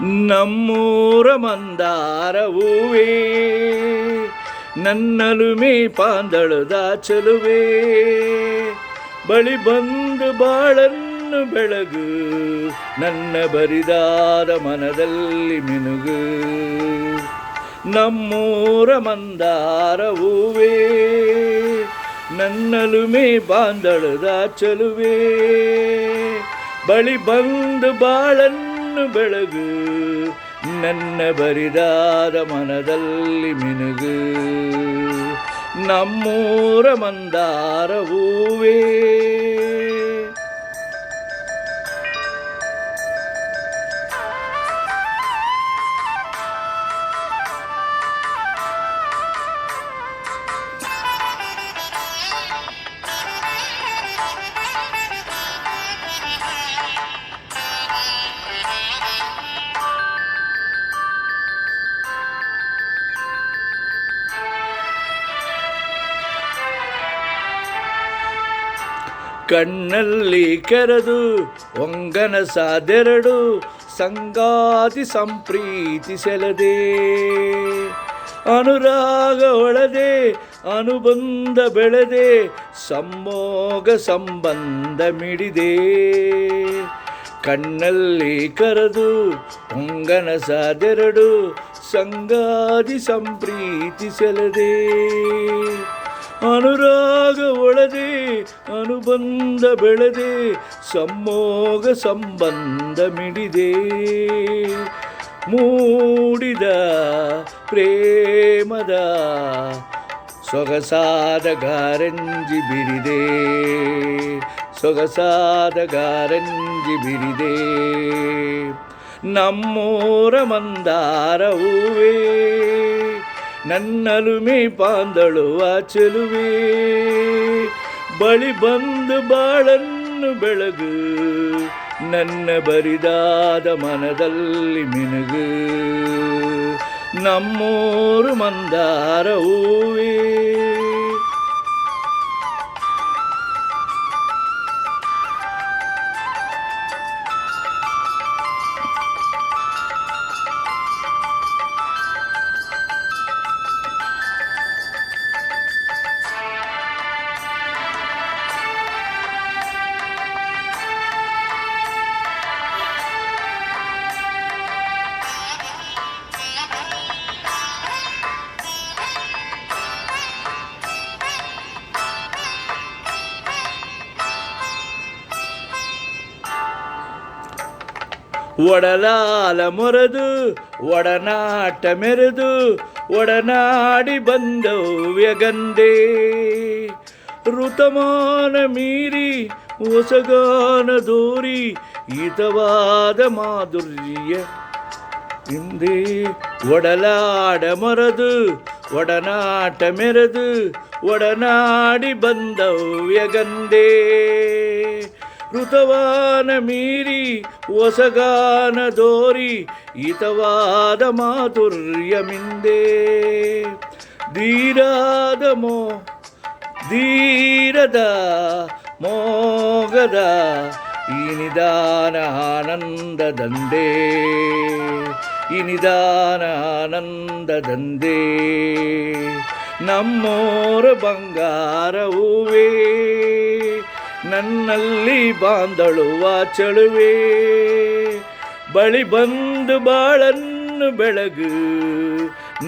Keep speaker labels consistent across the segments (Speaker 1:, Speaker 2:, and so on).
Speaker 1: ನಮ್ಮೂರ ಮಂದಾರ ಹೂವೇ ನನ್ನಲುಮೆ ಪಾಂದಳದ ಚೆಲುವೆ ಬಳಿ ಬಂದು ಬಾಳನ್ನು ಬೆಳಗು ನನ್ನ ಬರಿದಾದ ಮನದಲ್ಲಿ ಮಿನುಗು ನಮ್ಮೂರ ಮಂದಾರ ಹೂವೇ ನನ್ನಲುಮೆ ಬಾಂದಳದ ಚೆಲುವೆ ಬಳಿ ಬಂದು ಬಾಳನ್ನು ಬೆಳಗು ನನ್ನ ಬರಿದಾದ ಮನದಲ್ಲಿ ಮಿನುಗು ನಮ್ಮೂರ ಮಂದಾರ ಹೂವೇ. ಕಣ್ಣಲ್ಲಿ ಕೆರೆದು ಒಂಗನ ಸಾದೆರಡು ಸಂಗಾತಿ ಸಂಪ್ರೀತಿ ಸೆಳೆದೆ ಅನುರಾಗ ಒಳದೆ ಅನುಬಂಧ ಬೆಳೆದೆ ಸಮ್ಮೋಗ ಸಂಬಂಧ ಮಿಡಿದೆ ಕಣ್ಣಲ್ಲಿ ಕರೆದು ಒಂಗನ ಸಾದೆರಡು ಸಂಗಾತಿ ಸಂಪ್ರೀತಿ ಸೆಳೆದೆ ಅನುರಾಗ ಒಳದೆ ಅನುಬಂಧ ಬೆಳೆದೆ ಸಮ್ಮೋಗ ಸಂಬಂಧ ಮಿಡಿದೆ ಮೂಡಿದ ಪ್ರೇಮದ ಸೊಗಸಾದ ಗಾರಂಜಿ ಬಿರಿದೆ ಸೊಗಸಾದ ಗಾರಂಜಿ ಬಿರಿದೆ ನಮ್ಮೂರ ಮಂದಾರ ಹೂವೇ ನನ್ನಲುಮೆ ಪಾಂದಳುವ ಚೆಲುವೆ ಬಳಿ ಬಂದು ಬಾಳನ್ನು ಬೆಳಗು ನನ್ನ ಬರಿದಾದ ಮನದಲ್ಲಿ ಮಿನುಗು ನಮ್ಮೂರು ಮಂದಾರ ಹೂವೇ. ಒಡಲಾಲ ಮೊರೆದು ಒಡನಾಟ ಮೆರೆದು ಒಡನಾಡಿ ಬಂದವ್ಯಗಂದೆ ಋತಮಾನ ಮೀರಿ ಹೊಸಗಾನ ದೋರಿ ಹಿತವಾದ ಮಾಧುರ್ಯ ಹಿಂದೆ ಒಡಲಾಡ ಮೊರೆದು ಒಡನಾಟ ಮೆರೆದು ಒಡನಾಡಿ ಬಂದವ್ಯಗಂದೆ ಋತವಾನ ಮೀರಿ ಹೊಸಗಾನ ದೋರಿ ಹಿತವಾದ ಮಾಧುರ್ಯ ಮಿಂದೆ ಧೀರದ ಧೀರದ ಮೋಗದ ಈ ನಿಧಾನ ಆನಂದದಂದೇ ಈ ನಿಧಾನ ಆನಂದದಂದೇ ನಮ್ಮೋರ ಬಂಗಾರ ಹೂವೇ ನನ್ನಲ್ಲಿ ಬಾಂದಳುವ ಚೆಲುವೆ ಬಳಿ ಬಂದು ಬಾಳನ್ನು ಬೆಳಗು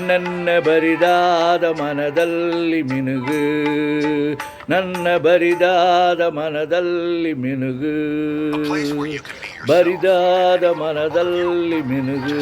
Speaker 1: ನನ್ನ ಬರಿದಾದ ಮನದಲ್ಲಿ ಮಿನುಗು ನನ್ನ ಬರಿದಾದ ಮನದಲ್ಲಿ ಮಿನುಗು ಬರಿದಾದ ಮನದಲ್ಲಿ ಮಿನುಗು.